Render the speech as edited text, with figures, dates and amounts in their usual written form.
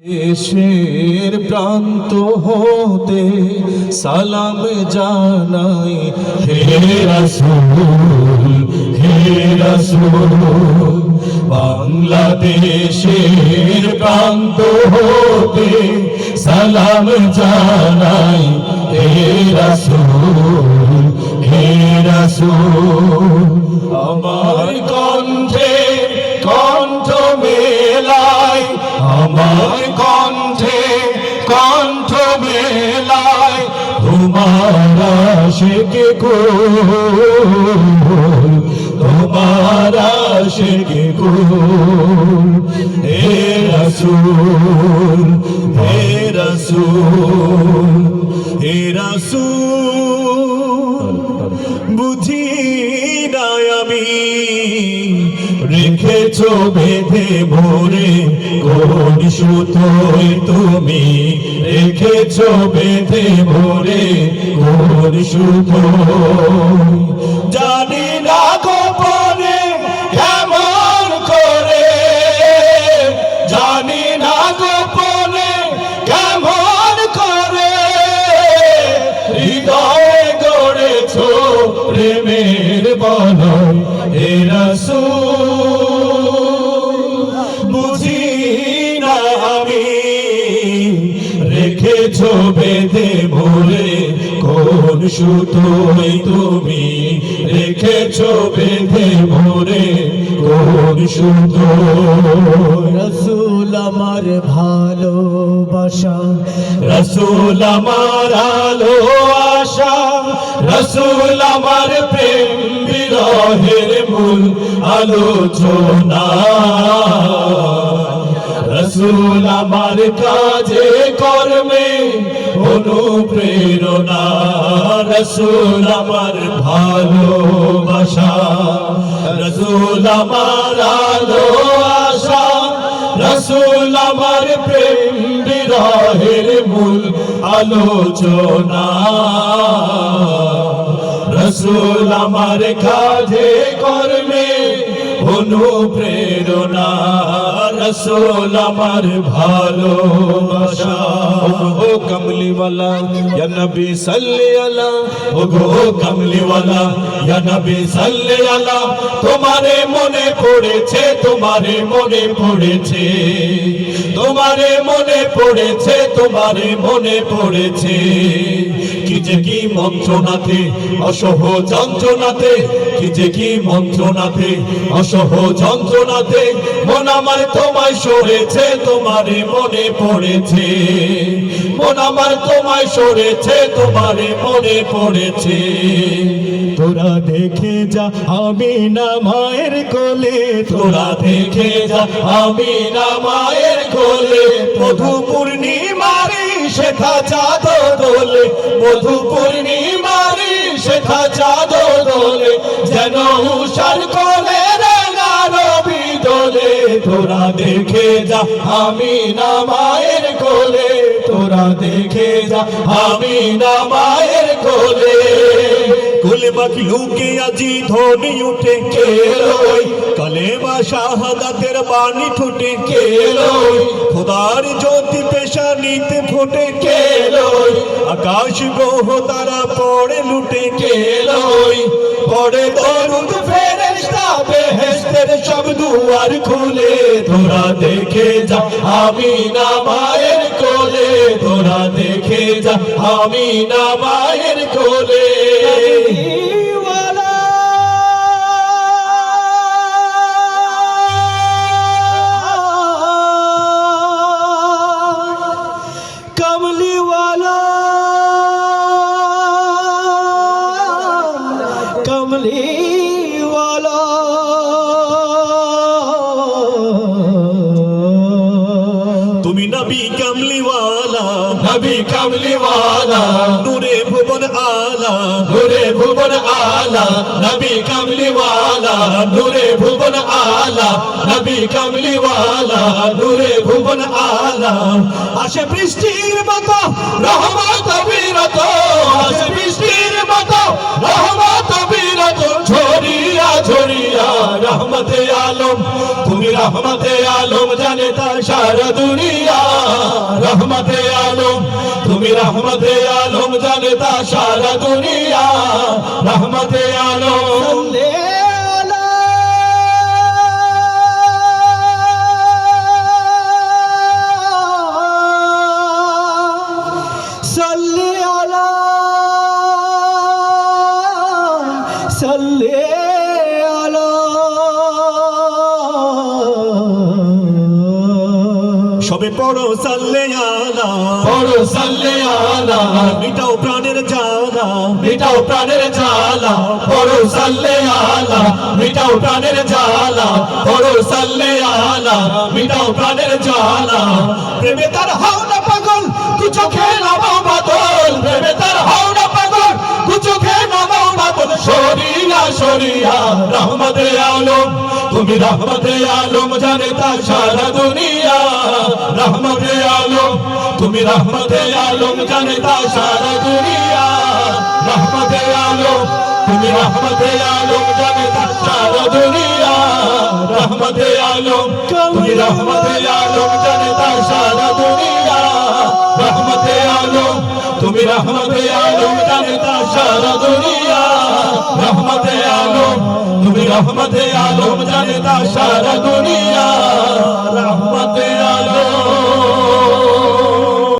দেশের প্রান্ত হতে সালাম জানাই, হে রাসূল হে রাসূল। বাংলাদেশের প্রান্ত হতে সালাম জানাই, হে রাসূল হে রাসূল। আমার কণ্ঠে কণ্ঠ মেলায়, আমার কণ্ঠে কণ্ঠ মেলায়, তোমার আশিকে কুল, তোমার আশিকে কুল। হে রাসূল হে রাসূল হে রাসূল। বুঝি না আমি রেখেছো বেঁধে ভরে কোন সুতোয়, তুমি রেখেছো বেঁধে ভরে কোন সুতোয়। জানি না গোপনে কেমন করে, জানি না গোপনে কেমন করে, হৃদয়ে গড়েছো প্রেমের বলয়, হে রাসূল। বুঝি না আমি রেখেছো বেঁধে ভরে কোন সুতোয়, তুমি রেখেছো বেঁধে ভরে কোন সুতোয়। রাসূল আমার ভালোবাসা, রাসূল আমার আলো আশা, রাসূল আমার প্রেম বিরহের মূল আলোচনা, রাসূল আমার কাজে কর্মে অনুপ্রেরণা, রাসূল আমার ভালোবাসা, রাসূল আমার আলো আশা, রাসূল আমার প্রেম বিরহের মূল আলোচনা, রাসূল আমার কাজে কর্মে অনুপ্রেরণা, রাসূল আমার ভালোবাসা। ও কমলিওয়ালা ইয়া নবী সাল্লি আলা, ও গো কমলিওয়ালা ইয়া নবী সাল্লি আলা। তোমারে মনে পড়েছে, তোমারে মনে পড়েছে, তোমারে মনে পড়েছে, তোমারে মনে পড়েছে। কি যে কি মন্ত্রণাতে অসহ যন্ত্রণাতে, কি যে কি মন্ত্রণাতে অসহ যন্ত্রণাতে, মন আমার তোমায় সরেছে, তোমারে মনে পড়েছে, মন আমার তোমায় সরেছে, তোমারে মনে পড়েছে। তোরা দেখে যা আমিনা মায়ের কোলে, তোরা দেখে যা আমিনা মায়ের কোলে, মধু পূর্ণিমারি শেখা চাঁদ দোলে, মধু পূর্ণিমারি শেখা চাঁদ দোলে, যেন উষার কোলে রাঙা রবি দোলে। তোরা দেখে যা আমিনা মায়ের কোলে, তোরা দেখে যা আমিনা মায়ের কোলে। কুল মখলুকে আজি ধ্বনি উঠে কেলোই, কালেমা শাহাদাতের বাণী ঠোঁটে কেলোই, খোদার জ্যোতি পেশানিতে ফোটে কেলোই, আকাশ গ্রহ তারা পড়ে লুটে কেলোই, পড়ে দরুদ ফেরেশতা বেহেশতের সব দুয়ার খুলে। তোরা দেখে যা আমিনা মায়ের কোলে, তোরা দেখে যা আমিনা মায়ের কোলে। কমলিওয়ালা কমলিওয়ালা তুমি নবী কমলিওয়ালা, নবী কমলিওয়ালা, নূরে ভুবন আলা, নূরে ভুবন আলা, নবী কমলিওয়ালা, নূরে ভুবন আলা, নবী কমলিওয়ালা, নূরে ভুবন আলা। আসে বৃষ্টির মতো রহমত বিরত, আসে বৃষ্টির মতো রহমত বিরত, ঝরিয়া ঝরিয়া রহমতে আলম, তুমি রহমতে আলম জানে তা সারা দুনিয়া। রহমতে আলম তুমি রহমতে আলম জানতা সারা দুনিয়া রহমতে আলম صلی علی صلی علی সবে পড়ো সাল্লে আলা পড়ো সাল্লে আলা মিটাও প্রাণের জ্বালা মিটাও প্রাণের জ্বালা পড়ো সাল্লে আলা মিটাও প্রাণের জ্বালা পড়ো সাল্লে আলা মিটাও প্রাণের জ্বালা প্রেমে তার হাও না পাগল তু চোখে নামাও বাদল প্রেমে তার হাও না পাগল তু চোখে নামাও বাদল শরিয়া শরিয়া রহমতে আলম তুমি রহমতে আলম জানতা সারা দুনিয়া রহমতে আলম তুমি রহমতে আলম জানতা সারা দুনিয়া রহমতে আলম তুমি রহমতে আলম জানতা সারা দুনিয়া রহমতে আলম তুমি রহমতে আলম জানতা সারা দুনিয়া রহমতে আলম তুমি রহমতে আলম জানতা সারা দুনিয়া রহমতে আলম তুমি রহমতে আলম জানতা সারা দুনিয়া রহমতে